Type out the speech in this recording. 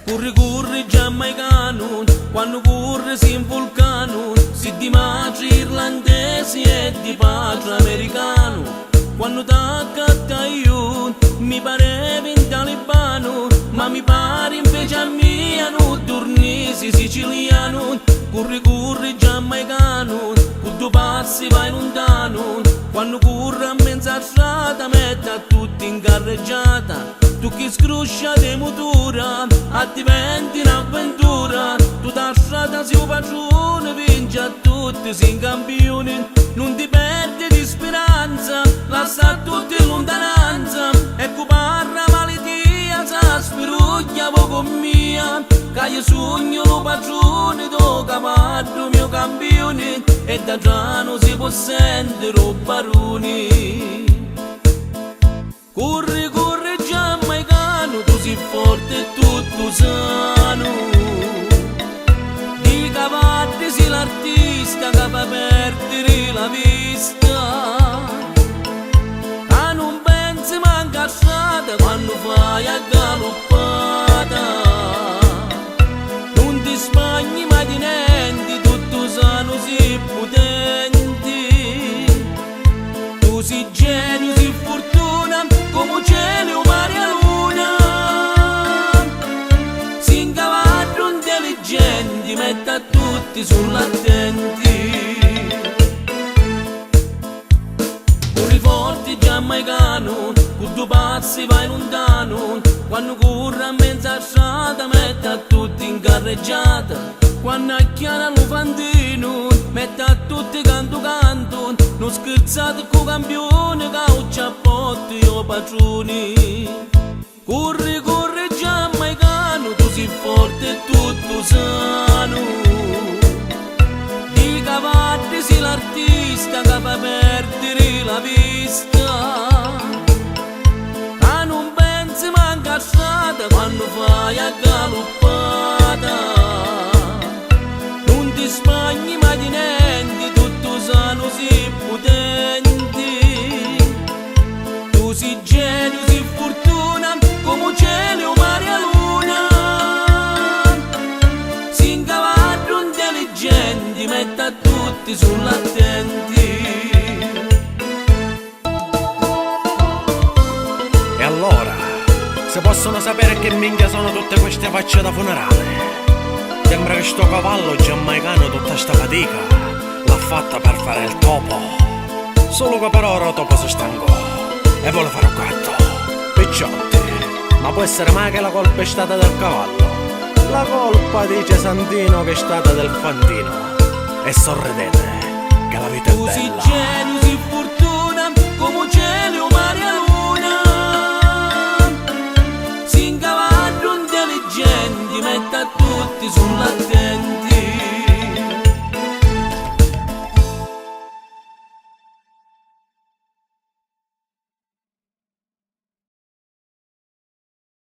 Curri curri giamaicano, quando curri si in vulcano, si di madri irlandesi e di padre americano. Quando t'accatta io, mi parevi in talibano, ma mi pare invece a miano, turnisi siciliano. Curri curri giamaicano, con due passi vai lontano, quando curri a mezza strada mette a tutti in carreggiata. Tu chi scruscia di motura, a diventi un'avventura, tutta strada si un padrone, vince a tutti, si in campione, non ti perdi di speranza, lascia a tutti in lontananza, ecco parla maledia, sa spiruglia poco mia, che io sogno lo padrone, do cavallo mio campione, e da giano si può sentire o baroni. Corri, corri giamaicano, tu sei forte e tutto sano. Di cavalli sei l'artista che fa perdere la vista. A non pensi manca a strada quando fai a galoppata. Non ti spagni mai di niente, tutto sano sei potenti. Tu sei genio, sei fortuna, come cielo, mare e luna. Si incavallo intelligenti, mette a tutti sull'attenti. Corri forte giamaicano, con due passi vai lontano, quando corre a mezza strada mette a tutti in carreggiata. Quando acchiara lo fantino, mette a tutti canto canto, non scherzate con campione, che ho ciappotto io padroni. Corri, corri giamaicano, tu sei forte e tutto sano. Di cavalli sei l'artista che fa perdere la vista. A non pensi manca a strada quando fai a galoppata. Non ti spagni mai di niente, tutto sano sei potenti. Tu sei genio, sei fortuna, come cielo, mare e luna. Si incavallo intelligenti, mette a tutti sull'attenti. E allora, se possono sapere che minchia sono tutte queste facce da funerale? Sembra che sto cavallo giamaicano tutta sta fatica l'ha fatta per fare il topo. Solo che per ora il topo si stancò e vuole fare un gatto. Picciotti, ma può essere mai che la colpa è stata del cavallo? La colpa, dice Santino, che è stata del fantino. E sorridete, che la vita è bella. Tu sei genio, sei fortuna, come cielo, mare e luna. Si incavallo intelligenti, mette a tutti sulla